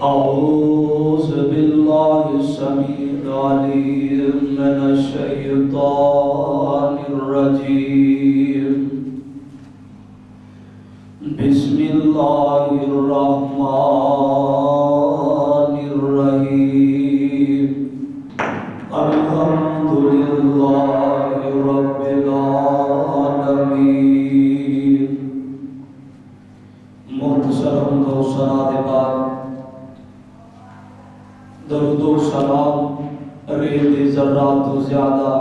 أعوذ بالله السميع العليم من الشيطان الرجيم بسم الله الرحمن الرحيم الحمد لله رب العالمين محتشرم دو سناد بعد درود و سلام ریت ذرات تو زیادہ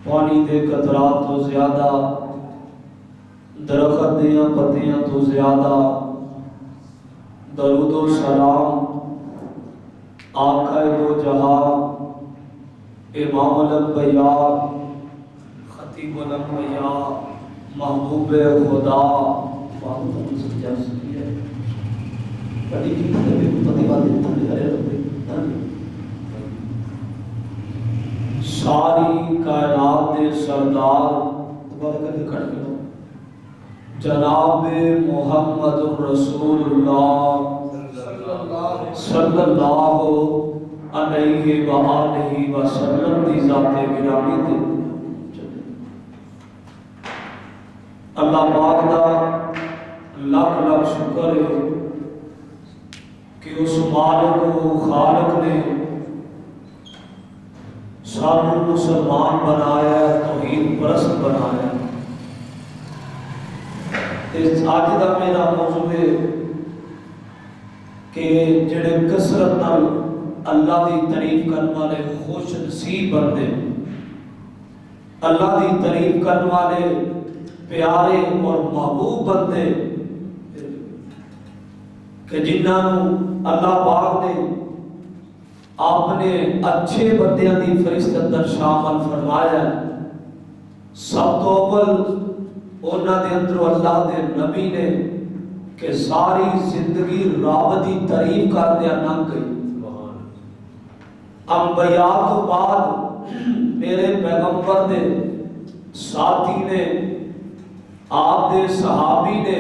پانی دے قطرات تو زیادہ درخت دیاں پتیاں تو زیادہ درود و سلام آقا دو جہاں امام الانبیاء خطیب الانبیاء محبوب خدا ساری کائنات دے سردار جناب محمد رسول اللہ صلی اللہ علیہ وآلہ وسلم دی ذات گرامی دے اللہ پاک دا لاکھ لاکھ شکر ہے کہ اس مالک و خالق نے سانو مسلمان بنایا ہے، توحید پرست بنایا ہے۔ اس آج دا میرا موضوع ہے کہ جڑے کثرت نال اللہ دی تعریف کرنے والے خوش نصیب بندے، اللہ دی تعریف کرنے والے پیارے اور محبوب بندے کہ جنہاں اللہ پاک نے اپنے اچھے بندیاں دی فرشت اندر شامل فرمایا ہے۔ سب تو اول انہاں دے اندر اللہ دے نبی نے کہ ساری زندگی رب دی تعریف کردیا نہ گئی۔ انبیاء تو بعد میرے پیغمبر دے ساتھی نے، آپ دے صحابی نے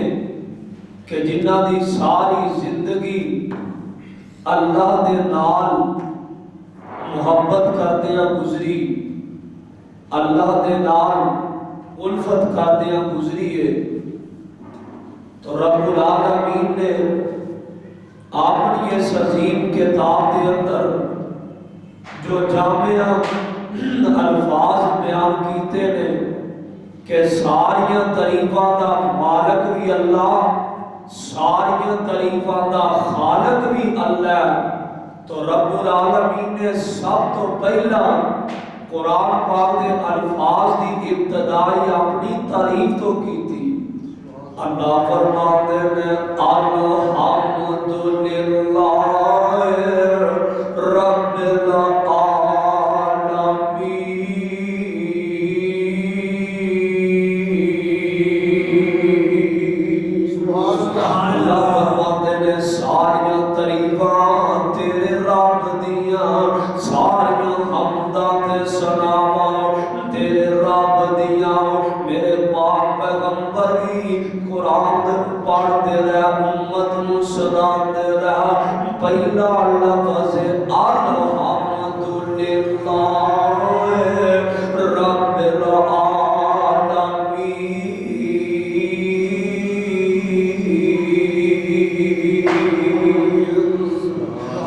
کہ جنہ دی ساری زندگی اللہ دے نال محبت کردیاں گزری، اللہ دے نال الفت کردیاں گزری ہے، تو رب العالمین نے اپنی اس عظیم کتاب دے اندر جو جامع الفاظ بیان کیتے نے کہ ساریاں تعریفاں دا مالک بھی اللہ، ساریاں تعریفاں دا خالق بھی اللہ، تو رب العالمین نے سب تو پہلا قرآن پاک دے الفاظ دی ابتدائی اپنی تعریف تو کی تھی۔ اللہ فرماتے ہیں الحمدللہ رب پہلا لفظ الحمدللہ رب العالمین،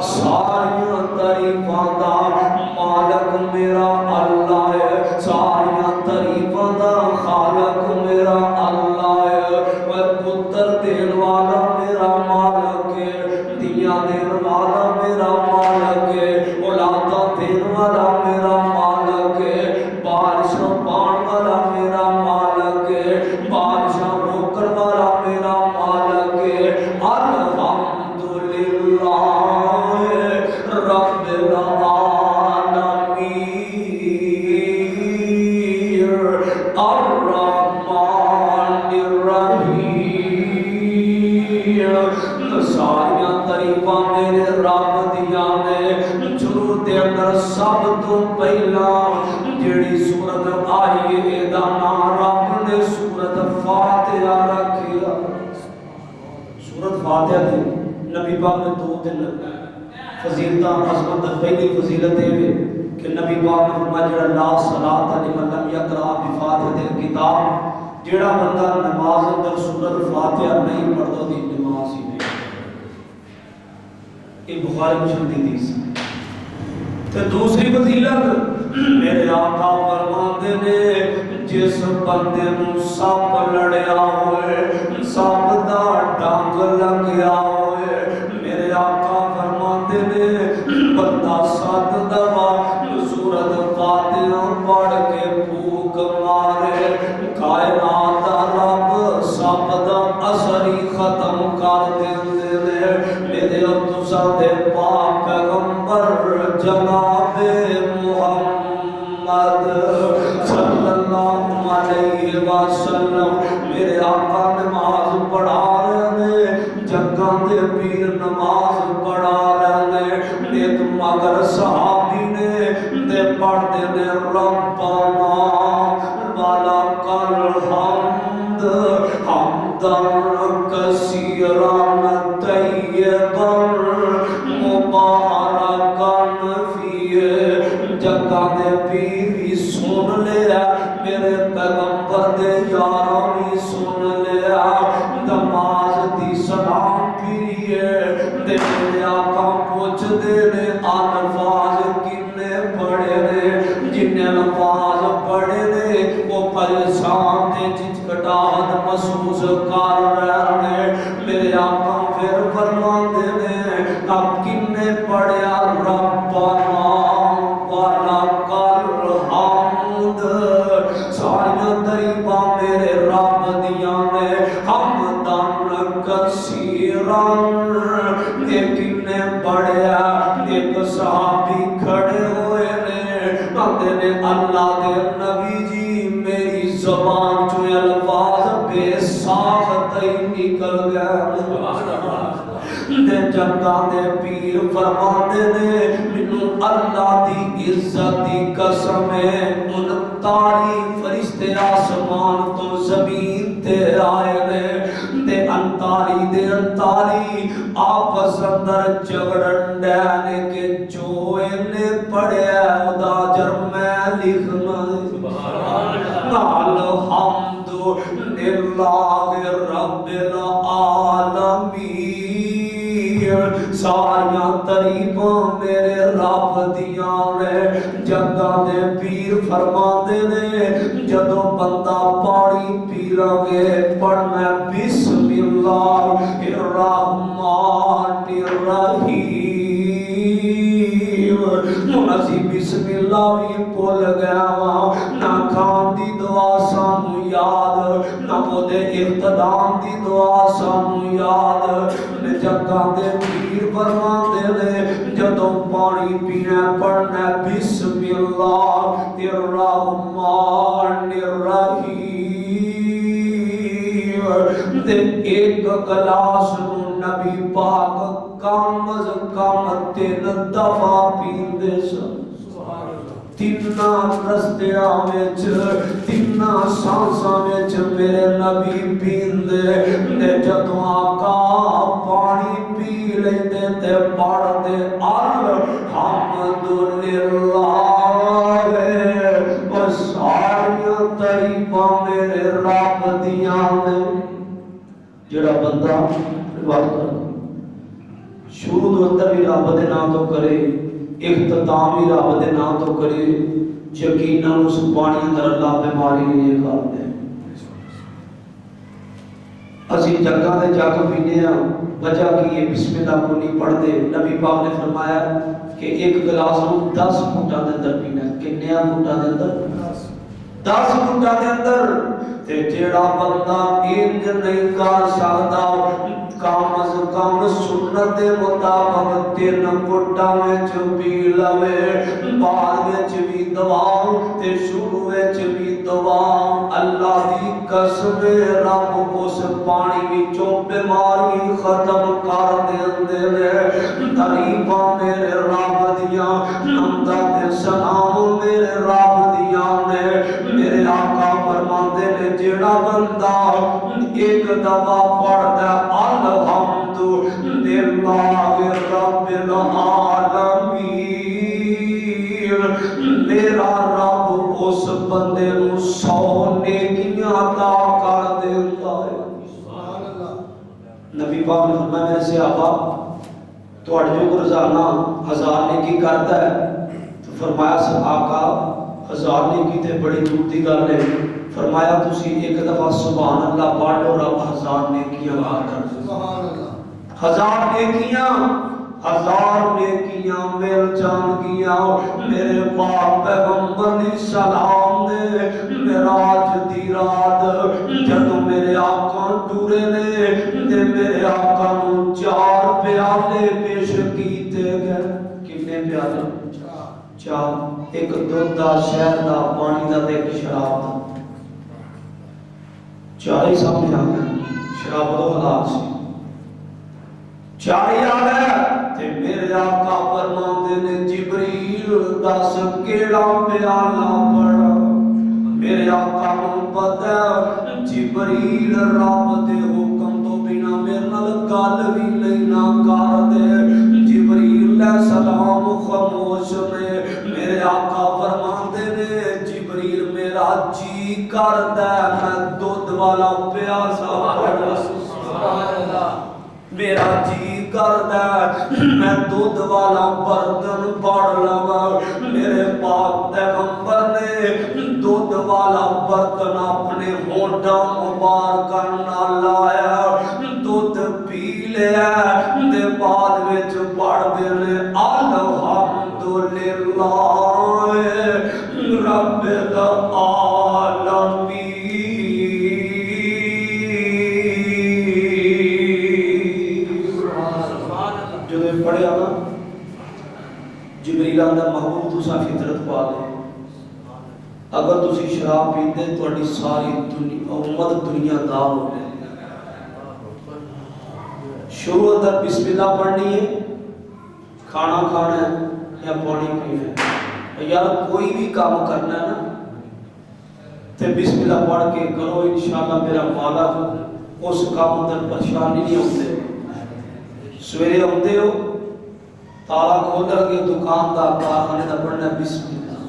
ساریاں تعریفاں دا مالک میرا اللہ ہے، ساریاں تعریفاں دا خالق میرا اللہ ہے، وہ پتر دین والا میرا مالک ہے، دیا دین والا میرا مالک ہے، اولادہ دین والا میرا مالک ہے، بارشاں پان والا میرا مالک ہے، بارشاں روکن والا میرا مالک ہے۔ الحمدللہ رب العالمین الرحمن الرحیم، ساریاں تعریفاں میرے رب دیاں نے، شروع دے اندر سب تو پہلا جڑی سورت آئی اے دا نام رب نے سورت فاتحہ رکھیا۔ سورت فاتحہ دی نبی پاک نے دو دن فضیلت عظمت پہلی فضیلت ہے کہ نبی پاک نے فرمایا جڑا لا صلاۃ لمن لم یقرأ بفاتحۃ الکتاب، جڑا بندہ نماز اندر سورۃ فاتحہ نہیں پڑھدا دی نماز ہی نہیں۔ یہ بخاری مسلم دی حدیث ہے۔ تے دوسری فضیلت میرے آقا فرماتے نے جس بندے نوں سپ لڑیا ہوئے، سپ دا ڈنگ لگیا ہوئے، میرے آقا فرماتے نے بندہ 7 دفعہ سورۃ فاتحہ پڑھ کے پھونک مارے، کائنات دا رب سپ دا اثر ہی ختم کر دیندے نے۔ میرے تساں دے پاک پیغمبر جناب محمد صلی اللہ علیہ وسلم میرے آقا نماز پڑھا رہے ہیں، جنگاں دے پیر نماز پڑھا رہے ہیں، نیک مگر صحابی نے تے پڑھتے نے ربنا ولکل حمد حمدا کثیرا طیبا مبارکا فیہ۔ جگہ دے پیر بھی سن لیا، میرے پیغمبر دے یاراں بھی سن لیا، نماز دی سلام پیریے تے میرے آقا پوچھ دے نے الفاظ کنے پڑھے نے، جن الفاظ پڑھے نے وہ پریشان تے چچکٹاہٹ محسوس کر رہے نے۔ میرے آقا پھر فرماندے نے اب کنے پڑھیا ربنا ولکل حمد، ساریاں تعریفاں میرے رب دیاں نے، حمدن کثیرن، کنے پڑھیا؟ ایک صحابی کھڑے ہوئے نے، کہتے نے اللہ دے نبی جی میری زبان چو الفاظ بے ساخت ہی نکل گیا۔ دے جگہ دے پیر فرماتے نے منو اللہ دی عزت دی قسم ہے، 39 فرشتے آسمان تو زمین تے آئے نے، تے 39 دے 39 آپس اندر جھگڑن ڈے کہ جو نے پڑھیا خدا اجر میں لکھنا۔ الحمد للہ رب العالمین، ساریاں تعریفاں میرے رب دیاں نے۔ جگہ دے پیر فرماندے نے جدوں بندہ پانی پی لگے پڑھنا بسم اللہ الرحمن الرحیم، منزی بسم اللہ بھی بھول گیا وا، نہ کھان دی دعا سانو یاد، نہ مودے اقتدام دی دعا سانو یاد۔ جگہ دے پیر فرماندے نے جدوں پانی پینا پڑھنا بسم اللہ الرحمن الرحیم، تے ایک گلاس نو نبی پاک کم از کم 3 دفعہ پیندے سن۔ تینا رستیاں وچ تینا سانساں وچ میرے نبی پیندے، تے جدوں آقا پانی پی لیندے تے پڑھدے الحمد للہ، بس ساریاں تعریفاں میرے رب دیاں نے۔ جڑا بندہ شروع دے اندر بھی رب دے نام تو کرے، اختتام بھی رب دے نام تو کرے، یقیناً اس پانی اندر اللہ بیماری نہیں کر دے۔ اسی جگہ دے جگ پینے ہیں، وجہ کی یہ بسم اللہ کو نہیں پڑھ دے۔ نبی پاک نے فرمایا کہ ایک گلاس کو 10 گھنٹہ دے اندر پینا ہے۔ کتنے گھنٹہ دے اندر؟ 10 گھنٹہ دے اندر۔ تے جیڑا بندہ انج نہیں کر سکتا، کم از کم سنت دے مطابق 3 گھنٹہ وچ پی لوے، بعد وچ بھی دعا تے شروع وچ بھی دعا۔ اللہ دی قسم رب اس پانی وچوں بیماری ختم کر دیندے نے۔ تعریفاں میرے رب دیاں، حمداں تے سلام میرے رب دیاں نے۔ میرے آقا فرماندے نے جیڑا بندہ ایک دفعہ پڑھدا الحمد للہ رب العالمین، میرا رب اس بندے نو 100 نیکیاں عطا کر دیتا ہے۔ نبی پاک نے فرمایا میرے صحابہ تواڈے جو روزانہ 1000 نیکی کرتا ہے، تو فرمایا آقا 1000 نیکی تے بڑی دور دی گل ہے، فرمایا تسی ایک دفعہ سبحان اللہ پڑھ لو رب 1000 نیکیاں عطا کر دے۔ سبحان اللہ، 1000 نیکیاں، 1000 نیکیاں مل جان گیا میرے پاک پیغمبر دی سلام دے۔ معراج دی رات جدوں میرے آقا ٹورے نے تے میرے آقا نو 4 پیالے پیش کیتے گئے۔ کتنے پیالے؟ 4، ایک دودھ دا، شہد دا، پانی دا تے ایک شراب دا۔ 4 ہی سامنے آ گئے، شراب دو حلال سی، 4 ہی آ گئے تے میرے آقا فرماندے نے جبریل دس کیڑا پیالہ پڑا؟ میرے آقا نو پتہ جبریل رب دے حکم تو بنا میرے نال گل بھی نہیں نہ کر دے۔ جبریل علیہ السلام خاموش نے، میرے آقا فرماندے نے جبریل میرا جی کردا ہے میں دودھ والا پیاسا پڑا۔ سبحان اللہ، میرا جی کردا ہے میں دودھ والا برتن پڑھ لواں۔ میرے پاک پیغمبر نے دودھ والا برتن اپنے ہونٹاں مبارکاں نال لایا، دودھ پی لیا تے بعد وچ پڑھدے نے الحمدللہ رب العالمین۔ پڑھیا نا جبریل آندا محبوب تساں فطرت پا لے، اگر تسی شراب پیندے تہاڈی ساری امت دنیا دار ہو جائے۔ شروع اندر بسم اللہ پڑھنی ہے، کھانا کھانا ہے یا پانی پینا ہے، یار کوئی بھی کام کرنا ہے نا تے بسم اللہ پڑھ کے کرو، انشاءاللہ میرا مالک اس کام اندر پریشانی نہیں ہوتے۔ سویرے آتے ہو تالا کھول کے دکان دا کارخانے دا پڑھنا بسم اللہ،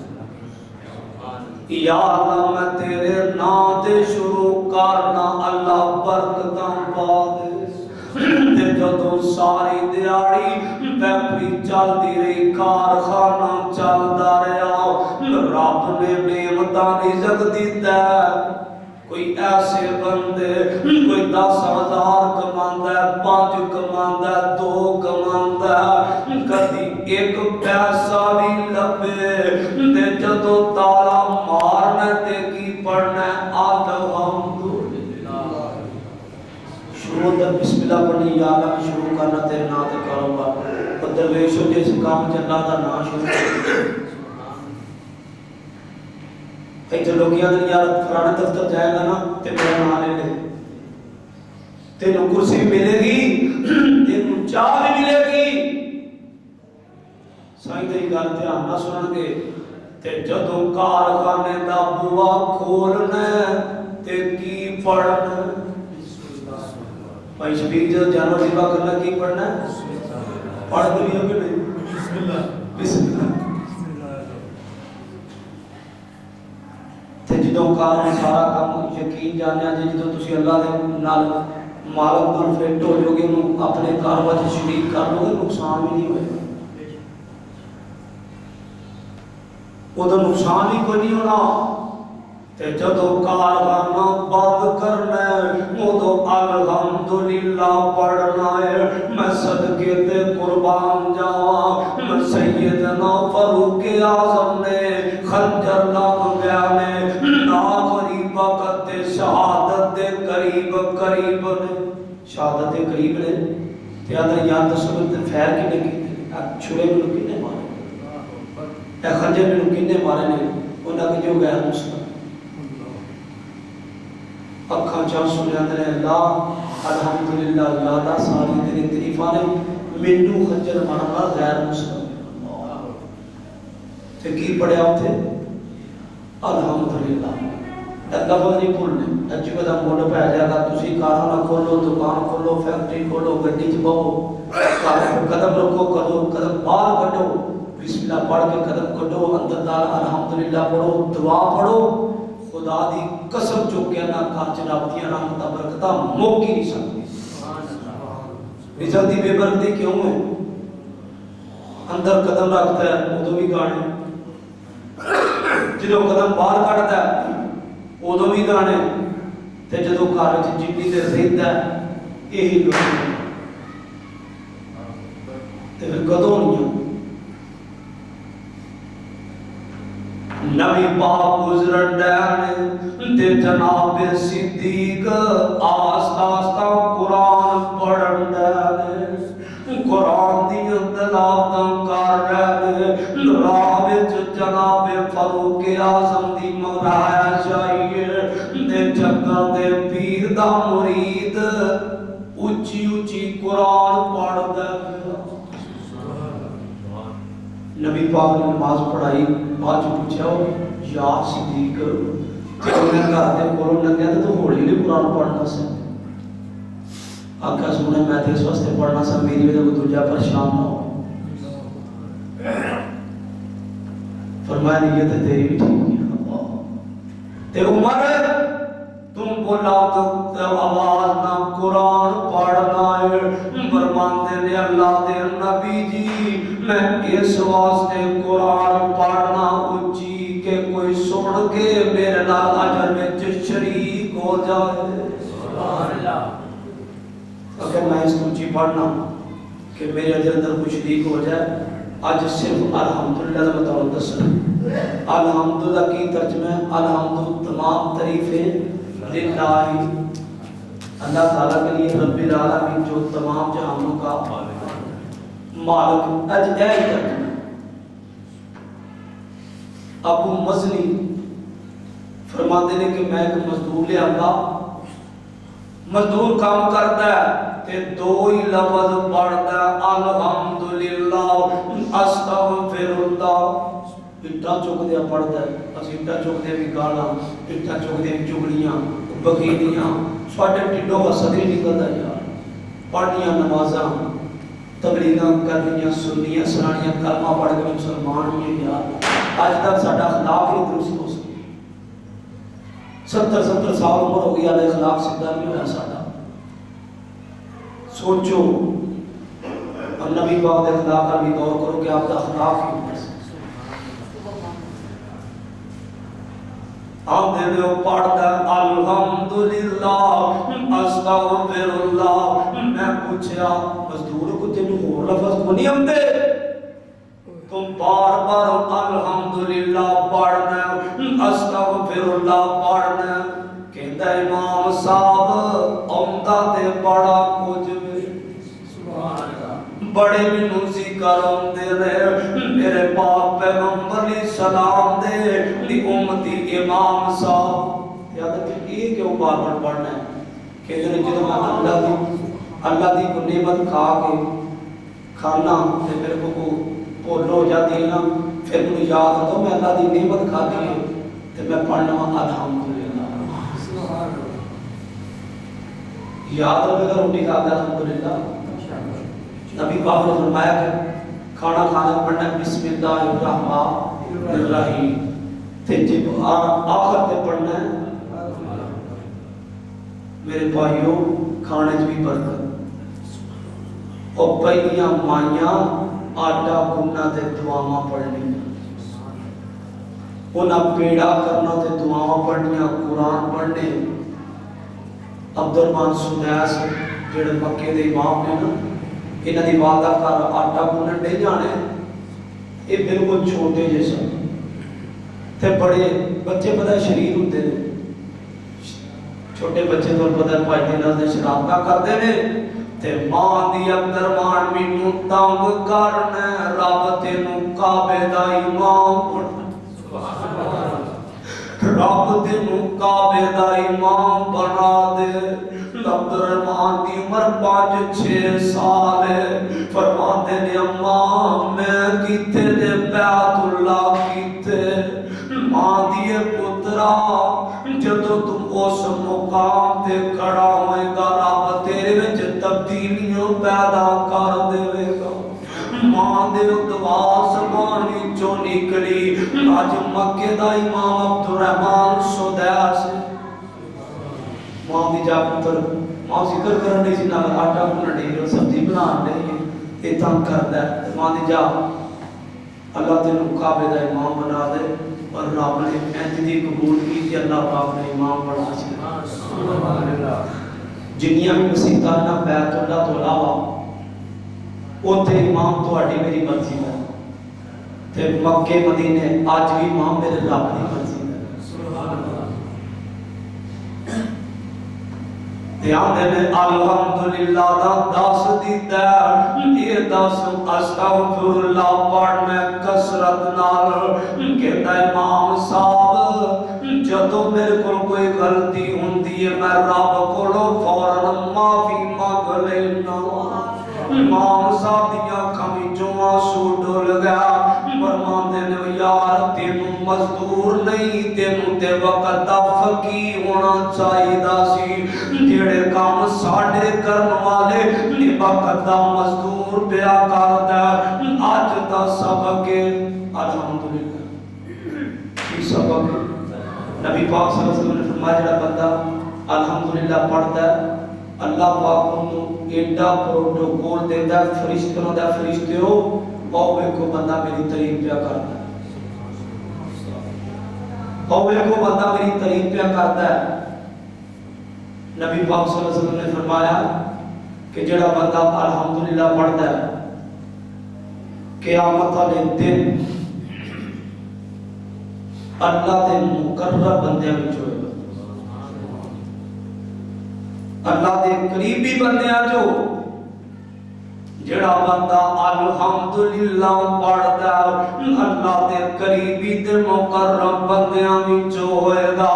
یا اللہ میں تیرے نام تے شروع کرنا، اللہ برکتاں پا دے۔ تے جدوں ساری دیہاڑی فیکٹری چلدی رہی، کارخانہ چلدا رہا، رب نے نعمتاں رزق دتا ہے۔ کوئی ایسے بندے کوئی 10,000 کماندا ہے، 5 کماندا ہے، 2 کماندا ہے، کدی 1 پیسہ بھی لبے تے جدوں تالا مارنا تے کی پڑھنا ہے الحمدللہ۔ شروع در بسم اللہ پڑھنی، یا اللہ میں شروع کرنا تیرے نام تے کاروبار، درویشوں جس کام چلا دا نام شروع کرنا۔ ایتھے لوگ یاد نہیں یار فلانے دفتر جائے گا نا تے میرا نام لے لے، تینوں کرسی بھی ملے گی، تینوں چاہ بھی ملے گی۔ سائیں تیری گل دھیان نہ سنن گے تے جدوں کارخانے دا بوا کھولنا تے کی پڑھنا؟ بھائی شبیر جب جانور ذبح کرنا کی پڑھنا ہے؟ پڑھ دنیا میں نہیں بسم اللہ، بسم اللہ۔ تے جدوں کام سارا کام یقین جانیا جی جدوں تسی اللہ دے نال مالک نال فٹ ہو جو گے، اپنے کاروبار وچ شریک کر لو گے، نقصان بھی نہیں ہوئے گا، وہ تو نقصان ہی کوئی نہیں ہونا۔ تے جدوں کارخانہ بند کرنا ہے وہ الحمدللہ پڑھنا ہے۔ میں صدقے تے قربان جاواں، میں سیدنا فاروق اعظم نے خنجر لگ گیا نے آخری وقت شہادت دے قریب نے، شہادت دے قریب نے تے اندر یاد دسو تے خیر کی لگی چھڑے میں کنے مارے، اے خنجر میں کنے مارے نے، انہاں کہ جو غیر مسلم اکھاں چاہ سنے اندر اللہ الحمدللہ یادہ ساری تیری تعریفاں نے، مینوں خنجر مارنا غیر مسلم تے کی پڑھیا ہوتے الحمدللہ۔ لفظ نہیں بھولنے. اچھی قدم مڈ پہ جائے گا تسی کارخانہ کھولو دکان کھولو فیکٹری کھولو گڈی چ بہو قدم رکھو کرو قدم باہر کڈو بسم اللہ پڑھ کے قدم کڈو اندر دار الحمدللہ پڑھو دعا پڑھو خدا دی قسم جو کہ نہ کاج رب دی رحمت برکتاں موک ہی نہیں سکتی. رزق دی بے برکتی کیوں ہے؟ اندر قدم رکھتا ہے ادو بھی گانے جدو قدم باہر کٹتا ہے ادو بھی گانے تے جدو گھر جنی دیر رہتا ہے یہی لوگ تے پھر کدوں نہیں. نبی پاک گزرن دین تے جناب صدیق آستہ آستہ قرآن پڑھن دین قرآن دی تلاوت کر رہے راہ وچ جناب فاروق اعظم دی مرایا چاہیے تے جگہ دے پیر دا مرید اونچی اونچی قرآن پڑھدا نبی پاک نے نماز پڑھائی بعد جو پوچھا یا صدیق جب میں گھر دے کولوں لگیا تو ہولی نہیں قرآن پڑھنا سا آقا سونے میں تے اس واسطے پڑھنا سا میری وجہ کو دوجا پریشان نہ ہو. فرمایا نیت تیری بھی ٹھیک ہے تے عمر تم بولا تو آواز نہ قرآن پڑھنا ہے فرماندے نے اللہ دے نبی جی میں اس واسطے قرآن پڑھنا اونچی کہ کوئی سن کے میرے نال اجر وچ شریک ہو جائے. سبحان اللہ. اگر میں اس اونچی پڑھنا کہ میرے اجر اندر کوئی شریک ہو جائے آج صرف الحمدللہ کا مطلب دسنا. الحمدللہ کی ترجمہ الحمد تمام تعریفیں للہ اللہ تعالیٰ کے لیے رب العالمین جو تمام جہانوں کا مالک. اج اے ترجمہ ابو مزنی فرماتے ہیں کہ میں ایک مزدور لے آتا مزدور کام کرتا ہے تے دو ہی لفظ پڑھتا ہے الحمدللہ استغفر اللہ. اٹھا چک دیا پڑھتا ہے اس اٹھا چک دیا بھی گالا اٹھا چک دیا بھی چگڑیاں بغیریاں سواڈے ٹھڈوں کا صدر نکلتا یار. پڑھنیاں نمازاں تبلیغاں کرنیاں سنیاں سنانیاں کلمہ پڑھ کے مسلمان ہوئے یار. آج تک ساڈا اخلاق نہیں درست ہو سکے 70 سال عمر ہو گئی آدھے اخلاق سیدھا نہیں ہوا ساڈا. سوچو اور نبی پاک کے اخلاق پر بھی غور کرو کہ آپ کا اخلاق کیوں ہے. آپ دے دو پڑھتا الحمدللہ استغفر اللہ. میں پوچھا مزدور کو تینوں ہور لفظ کو نہیں آندے تم بار بار الحمدللہ پڑھنا استغفر اللہ پڑھنا. کہندا امام صاحب اوندا تے بڑا کچھ بڑے مینوں ذکر ہوندے نے میرے پاک پیغمبر علیہ السلام دے دی امتی امام صاحب یاد ہے کہ کیوں بار بار پڑھنا ہے کہ جدوں میں اللہ دی کو نعمت کھا کے کھانا تے میرے کو بھول ہو جاتی ہے نا پھر مجھے یاد آتا میں اللہ دی نعمت کھاتی ہے تے میں پڑھنا الحمدللہ. یاد رکھے گا روٹی کھا کے الحمدللہ. نبی پاک نے فرمایا کہ کھانا کھانا پڑھنا بسم اللہ الرحمن الرحیم تے جب آخر تے پڑھنا ہے. میرے بھائیوں کھانے بھی برکت اور پہلیاں مائیاں آٹا گننا تے دعاواں پڑھنی انہاں پیڑا کرنا تے دعاواں پڑھنیاں قرآن پڑھنے. عبد الرحمن سدیس جڑے مکے دے امام نے نا انہاں دی والدہ گھر آٹا گنن ڈے جانے یہ بالکل چھوٹے جیسا تے بڑے بچے پتہ شریر ہوندے نے چھوٹے بچے تو پتہ پائی دے نال شراب کا کردے نے تے ماں دی عبد الرحمن مینوں تنگ کرنا رب تینوں کعبے دا امام رب تینوں کعبے دا امام بنا دے. عبد الرحمن دی عمر 5-6 سال ہے. فرماتے نے اماں میں کیتے تے بیت اللہ کیتے ماں دی پترا جدو پیدا کر دے گا۔ ماں دے دعا زبانی چو نکلی، آج مکے دا امام عبدالرحمن سدیس ماں دی جا پتر ماں ذکر کرنے سی نہ آٹا بننے سبزی بنانے یہ تنگ کرتا ہے، ماں دی جا اللہ تینوں کعبے دا امام بنا دے، اور رب نے انج قبول کی کہ اللہ پاک نے امام بنا چھڑیا۔ جنیاں بھی مسیتاں نہ بیت اللہ تو علاوہ اوتھے امام تہاڈی میری مرضی ہے، تے مکے مدینے اج بھی امام میرے رب دی مرضی ہے۔ سبحان اللہ۔ دھیان دے الحمدللہ دا دس دیتا ہے، یہ دس استغفر اللہ پڑھنے کسرت نال کہتا امام صاحب جدو میرے کو کوئی غلطی ہوندی ہے میں رب کو فوراً معافی مانگ لینا۔ امام صاحب دیا کھمیچوں آنسو ڈول گیا، فرماندے نے یار تینوں مزدور نہیں، تینوں تے وقت دا فقی ہونا چاہیے دا سی، جڑے کام ساڑھے کرن والے نی وقت دا مزدور پیا کرتا ہے۔ آج دا سبق الحمدللہ کی سبق نبی پاک صلی اللہ علیہ وسلم نے فرمایا جڑا بندہ الحمدللہ پڑھتا ہے اللہ پاک انہوں ایڈا پروٹوکول دیتا ہے، فرشتوں دا فرشتے ہو اوے کو بندہ میری تعریف پیا کرتا ہے، اوے کو بندہ میری تعریف پیا کرتا ہے۔ نبی پاک صلی اللہ علیہ وسلم نے فرمایا کہ جڑا بندہ الحمدللہ پڑھتا ہے قیامت والے دن اللہ دے مقرب بندیاں وچ ہوئے گا، اللہ دے قریبی بندیاں جو جڑا بندہ الحمدللہ پڑھدا اللہ دے قریبی تے مقرب بندیاں وچ ہوئے گا،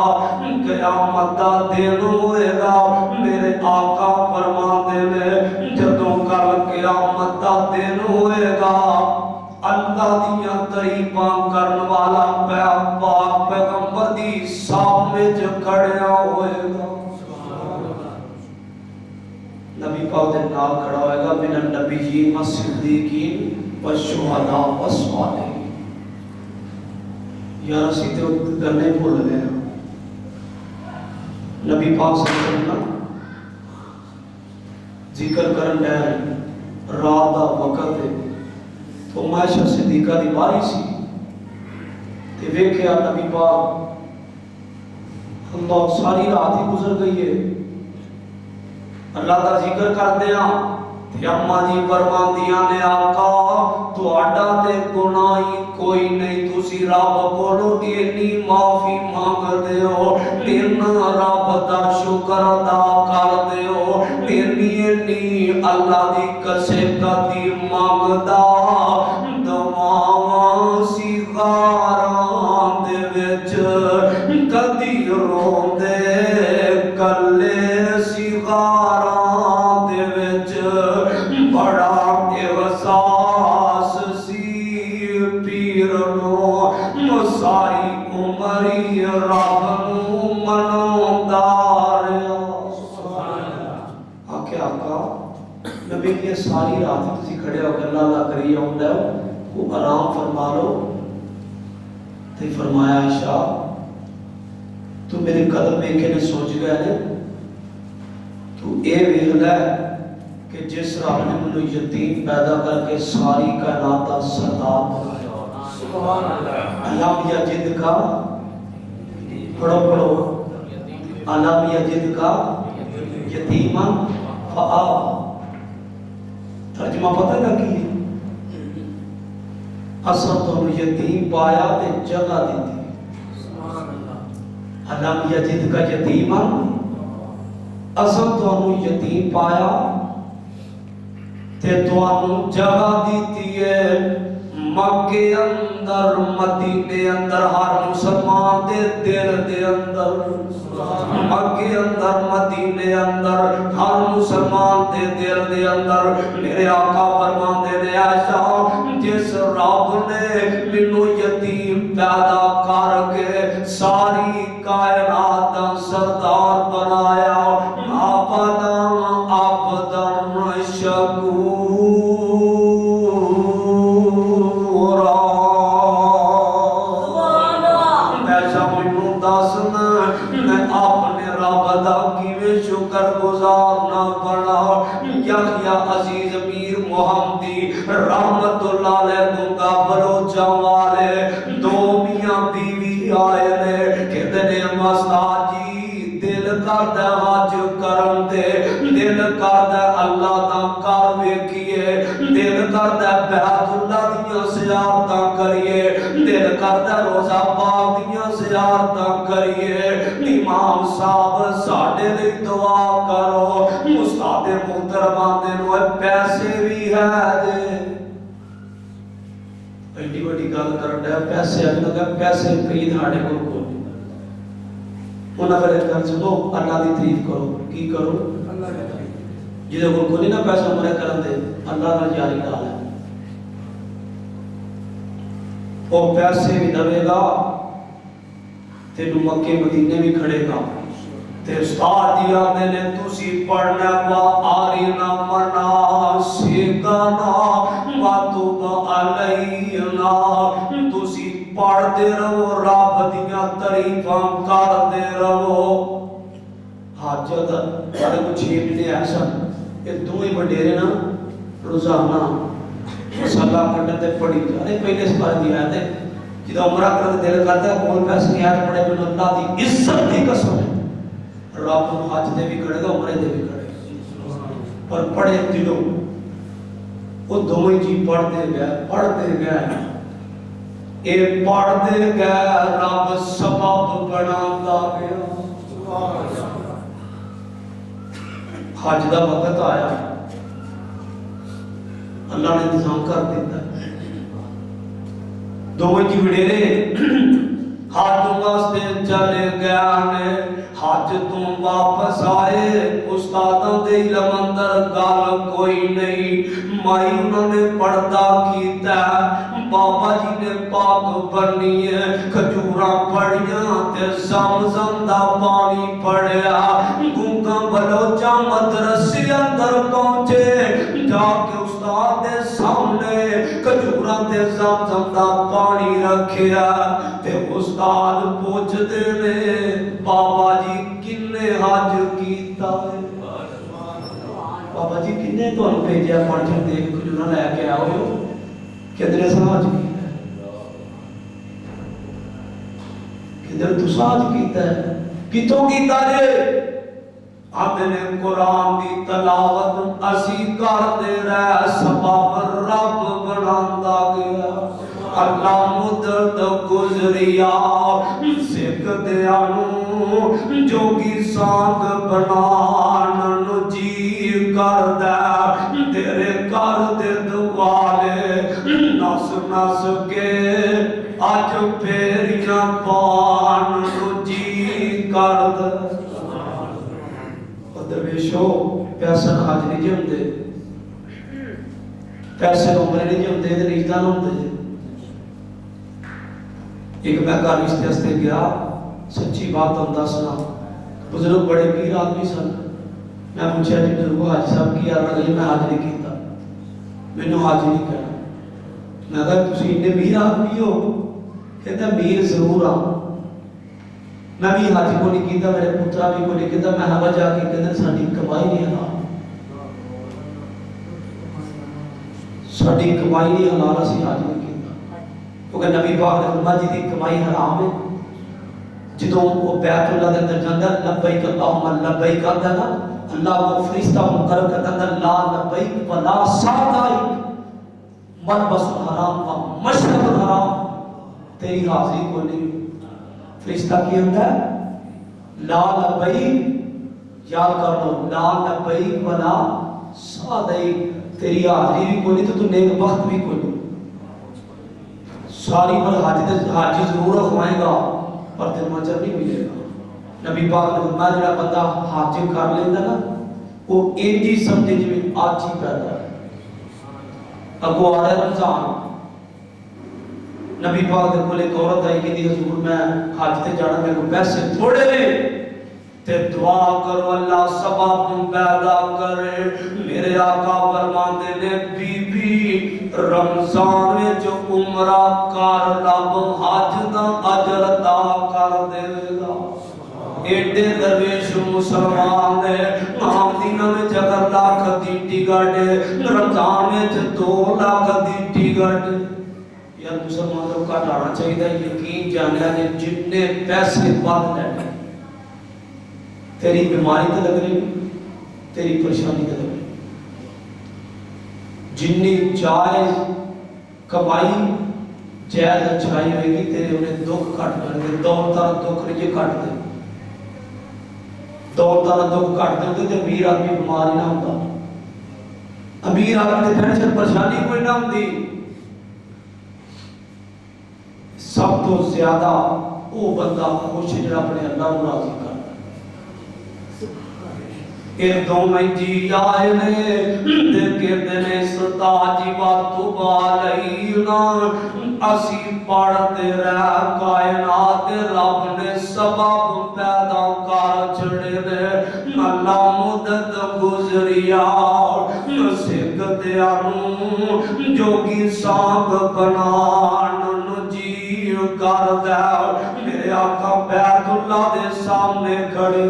قیامت دا دن ہوئے گا۔ میرے آقا فرماندے نے جدوں کل قیامت دا دن ہوئے گا اللہ دیاں تعریفاں کرن والا پاک پیغمبر دی سامنے کھڑیا ہوئے گا، نبی پاک دے نال کھڑا ہوئے گا، من النبیین والصدیقین والشہداء والصالحین۔ یار اسی تے گلے بھول گئے، نبی پاک صلی اللہ علیہ وسلم ذکر کرن لے رات دا وقت ہے تو عائشہ صدیقہ دی باری سی تے ویکھیا نبی پاک اللہ ساری رات ہی گزر گئی ہے، اللہ دا ذکر کر دیا تے اماں جی فرماندیاں نے آقا تہاڈا تے گناہ کوئی نہیں، تسی رب کولوں اینی معافی مانگ دے ہو، اینا رب دا شکر ادا کر دے ہو، اینی اللہ دی کسے کدی مانگدا دعاواں سگاراں دے وچ کدی روندے کلے سگاراں دے وچ بڑا احساس سی پیر نو ساری عمری رب نو مناوندا رہیا۔ آقا نبی کی ساری رات تسی کھڑے ہو کے اللہ اللہ کری ہوندا ہے، وہ آرام فرما لو تے فرمایا عائشہ تو میرے قدم ویکھ کے سوچ گیا نے تو اے ویکھ لے کہ جس رب نے مینوں یتیم پیدا کر کے ساری کائنات دا سردار بنایا، سبحان اللہ، علم یجد کا پڑھو علم یجد کا یتیما فآویٰ، ترجمہ پتہ نہ کی اصل تو یتیم پایا تے جگہ دیتی، علم یجد کا یتیما اصل تو یتیم پایا تے تو جگہ دیتی ہے۔ مکے اندر مدینے اندر ہر مسلمان دے دل دے اندر، مکے اندر مدینے اندر ہر مسلمان دے دل دے اندر میرے آقا فرماندے نے عائشہ جس رب نے مینوں یتیم پیدا کر کے ساری کائنات دا سردار بنایا، عبداً شکور دی رحمت اللہ علیہ گنگا بلوچاں والے دو میاں بیوی آئے نے کہتے نے مستاد جی دل کردا حج کرن دے دل کردا اللہ دا کر ویکھیے دل کردا بیت اللہ دیاں زیارتاں کریے دل کردا روزہ پاک دیاں زیارتاں کریے امام صاحب ساڈے لئی دعا کرو استاد محترم دے نو پیسے بھی ہے دے ایڈی وڈی گل کرن دے پیسے لگا پیسے کئی ساڈے کول کوئی انہاں نے کہا چلو اللہ دی تعریف کرو کی کرو اللہ دی تعریف جے کول کوئی نہ پیسہ مرے کرن دے اللہ نال جاری گل ہے وہ پیسے بھی دے گا تینوں مکے مدینے بھی کھڑے گا تے استاد جی آندے نے تسی پڑھنا وا آرینا مناسکنا وتوب علینا تسی پڑھتے رہو رب دیاں تعریفاں کردے رہو حاجت بڑے کچھ مہینے ایسا یہ دو ہی وڈیرے نا روزانہ مسلح کٹن تے پڑھی جا رہے پہلے اس بار دی آیت ہے جدو عمرہ کرنے دل کرتا ہے کون پیسے کی آیت پڑھے جو اللہ دی عزت دی قسم ہے رب کو حج دے بھی کرے گا عمرے دے بھی کرے گا پر پڑھے دلوں وہ دونوں جی پڑھتے گئے اے پڑھتے گئے رب سبب بناتا گیا حج دا وقت آیا اللہ نے انتظام کر دیتا ہے دونوں جی وڈیرے حج واسطے چلے گیا نے حج تو واپس آئے استاداں دے علم اندر گل کوئی نہیں مائی انہوں نے پردہ کیتا ہے بابا جی نے پاک بنی ہے کھجوراں پڑیاں تے زمزم دا پانی پڑیا گونگا بلوچا مدرسے اندر پہنچے جا کے استاد دے سامنے کھجوراں تے زمزم دا پانی رکھیا تے استاد پوچھ دے نے بابا جی کنے حج کیتا ہے بابا جی کنے تو ہم بھیجیا پڑھ کے دیکھ کھجوراں لے کے آؤ کدھر سے حج کیتا ہے کدھر تو حج کیتا ہے کتوں کیتا ہے آپ نے قرآن دی تلاوت اسی کر دے رہے سبب رب بناندا گیا اللہ مدت گزریا سکھ دیانو جوگی سانگ بنان جی کر دے تیرے کر دے دوالے نس نس کے اج پھیریاں پان جی کر دے درویشو پیسے حج نہیں جی ہوندے پیسے عمرے نہیں جی ہوندے تے رشتہ نہ ہوندے ایک میں گھر رشتے واسطے گیا سچی بات ہم دسنا بزرگ بڑے پیر آدمی سن میں پوچھا جی بزرگ حاجی صاحب کی یار لگے میں حج نہیں کیتا مینوں حج نہیں کہنا میں کہا تسی اتنے امیر آدمی ہو کہتا امیر ضرور ہاں میں بھی حج کو نہیں کیتا میرے پترا بھی کو نہیں کیتا میں ہوا جا کے کہتے ساڈی کمائی نہیں حلال ساڈی کمائی نہیں حلال اسی حج نہیں کیتا کیونکہ نبی پاک نے فرمایا جی دی کمائی حرام ہے جدوں وہ بیت اللہ دے اندر جاندا لبیک اللہم لبیک کہتا نا اللہ کو فرشتہ مقرر کرتا ہے لا لبیک ولا سعدائک ملبس حرام و مشرب حرام تیری حاضری کو نہیں فرشتہ کی ہوتا ہے لا لبیک یاد کر لو لا لبیک ولا سعدائک تیری حاضری بھی کوئی نہیں تو نیک وقت بھی کوئی نہیں ساری پر حاجی ضرور رکھوائے گا پر تین مجر نہیں ملے گا نبی پاک نے فرمایا جڑا بندہ حاجی کر لیتا نا وہ انجی سمجھے جی میں آج ہی پیدا ہے اگو آ رہا ہے رمضان نبی پاک دے کول ایک عورت آئی کہ حضور میں حج تے جانا میرے کو پیسے تھوڑے نے تے دعا کرو اللہ سبب پیدا کرے میرے آقا فرماندے نے بی بی رمضان میں جو عمرہ کر رب حج دا اجر عطا کر دے گا ایڈے درویش مسلمان دے مدینہ میں اگر لاکھ دی ٹکٹ رمضان میں 2 لاکھ دی ٹکٹ یا مسلمان کو کٹانا چاہیے یقین جانا کہ جتنے پیسے بد لے تیری بیماری تے لگ رہی تیری پریشانی تے لگ رہی جنی جائز کمائی جائز اچھائی ہوئے گی تیرے انہیں دکھ کٹ کر دے دولتاں دکھ نہیں کٹ دے دولتاں دکھ کٹ دے تے امیر آدمی بیماری نہ ہوتا امیر آدمی تے ٹینشن پریشانی کوئی نہ ہوتی سب تو زیادہ وہ بندہ خوش جڑا اپنے اللہ کو راضی کرتا دو میں جی آئے نے دیکھے دینے ستا جیواتو بالینا اسی پڑھتے رہ کائنات رب نے سبب پیدا کر چھڑے دے اللہ مدد گزریا سکھ دیانو جوگی سانگ بنان جی کر دے میرے آقا بیت اللہ دے سامنے کھڑے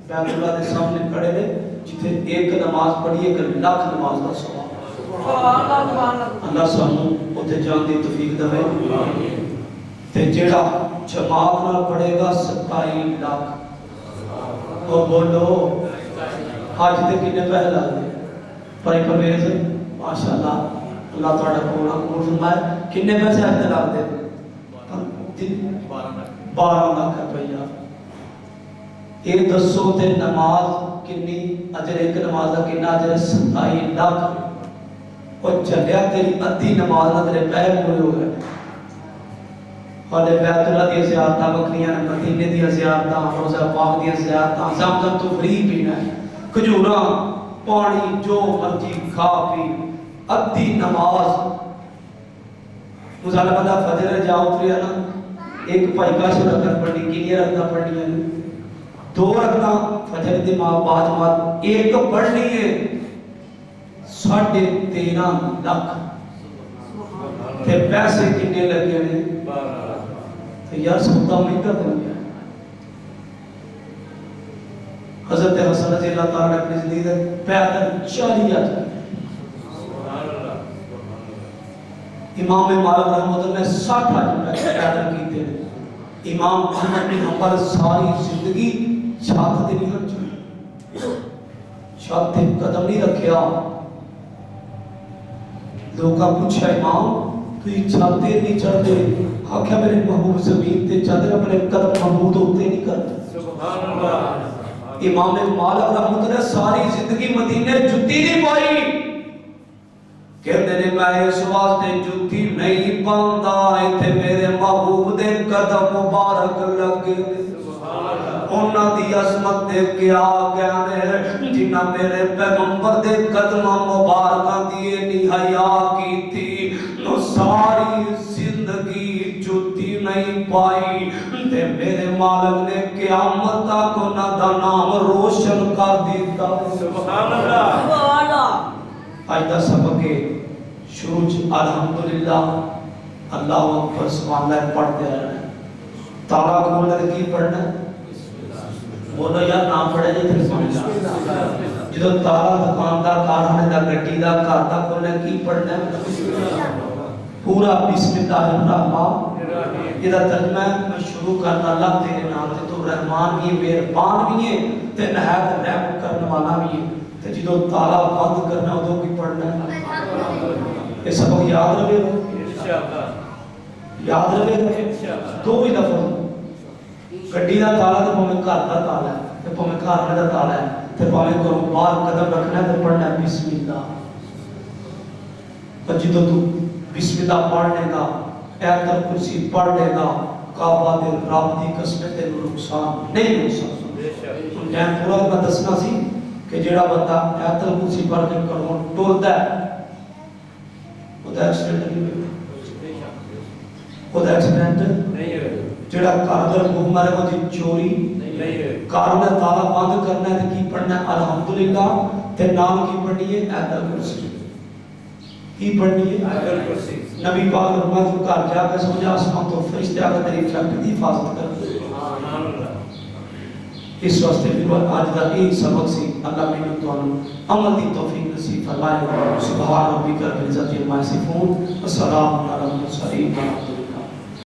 بیت اللہ دے سامنے کھڑے دے جتے ایک نماز پڑھی 1 لاکھ نماز دا ثواب اللہ سانو اوتھے جان دی توفیق دے تے جیڑا جماعت نال پڑھے گا 27 لاکھ او بولو آج تے کنے پیسے لا دے بھائی پرویز ماشاءاللہ اللہ تعالیٰ کو قبول فرمائے کنے پیسے آج تے لا دے 12 لاکھ روپیہ یہ دسو تے نماز کنی اجر ایک نماز دا کنا اجر 27 لاکھ اور چلیا تیری ادھی نماز نہ تیرے پیر پورے ہو گئے اور بیت اللہ دی زیارتاں بکریاں مدینے دی زیارتاں روزہ پاک دی زیارتاں زمزم تو فری پینا ہے کھجوراں پانی جو مرضی کھا پی ادھی نماز مظالمہ دا فجر جاؤ اتریا نا ایک بھائی کا رکعت پڑھنی کنی رکعتاں پڑھنی ہیں 2 رکعتاں فجر دی ماں بعد مات ایک پڑھنی ہے 13.5 لاکھ تے پیسے کنے لگے نے 12 تے یار سودا مہنگا بن گیا حضرت حسن رضی اللہ تعالی عنہ اپنی زندگی میں پیدل 40 آج امام مالک رحمۃ اللہ نے 60 آج پیدل کیتے ہیں امام احمد بن حنبل ساری زندگی چھت تے نہیں ہٹ چھت تے قدم نہیں رکھیا لوگاں پوچھا امام تو یہ چھت تے نہیں چڑھتے آکھیا میرے محبوب زمین تے چڑھتے اپنے قدم محبوب ہوتے نہیں کرتے سبحان اللہ امام مالک رحمۃ اللہ نے ساری زندگی مدینے جُتی نہیں پائی کہتے نے میں اس واسطے جُتی نہیں پاؤندا ایتھے میرے محبوب دے قدم مبارک لگے انہاں دی عظمت دے کیا کہنے جنہاں میرے پیغمبر دے قدم مبارکاں دی نہیں حیا کیتی نو ساری زندگی جُتی نہیں پائی تے میرے مالک نے قیامت تک انہاں دا نام روشن کر دیتا سبحان اللہ آج دا سبق ہے شروع الحمدللہ اللہ اکبر سبحان اللہ پڑھتے رہنا تالا کھولنا تو کی پڑھنا بولو یار نام پڑھے جی تھے سمجھا جدو تالا دکاندار کارخانے دا گڈی دا کارتا کھولنا کی پڑھنا پورا بسم اللہ الرحمن یہ دا ترجمہ ہے میں شروع کرنا اللہ تیرے نام سے تو رحمان بھی ہے مہربان بھی ہے تے نہایت رحم کرنے والا بھی ہے تے جدو تالا بند کرنا ہو تو کی پڑھنا ہے یہ سبق یاد رہے انشاءاللہ یاد رہے دو ہی لفظ گڈی دا تالا تے پاویں گھر دا تالا ہے تے پاویں گھر دا تالا ہے تے پاویں گھروں باہر قدم رکھنا ہے تے پڑھنا ہے بسم اللہ اور جدو تو بسم اللہ پڑھنے گا آیت الکرسی پڑھنے گا کعبہ دے رب دی قسم تے نقصان نہیں ہو سکتا ٹائم پورا میں دسنا سی کہ جڑا بندہ آیت الکرسی پڑھ کے کروں ٹولدا ہے خدا ایکسیڈنٹ نہیں ہوئے خدا ایکسیڈنٹ نہیں ہوئے جڑا کاردر مہمارے کو دی چوری نہیں ہوئے کاردر تالا بند کرنا ہے کی پڑھنا ہے الحمدللہ تے نام کی پڑھنی ہے آیت الکرسی کی پڑھنی ہے آیت الکرسی نبی پاک فرمایا تو گھر جا کے سو جا آسمان تو فرشتے آ کے تیری فیکٹری دی حفاظت کر اس واسطے پھر آج دا ایک سبق سی اللہ میں تو عمل دی توفیق نصیب فرمائے. سبحان ربک رب العزت عما یصفون، والسلام علی المرسلین.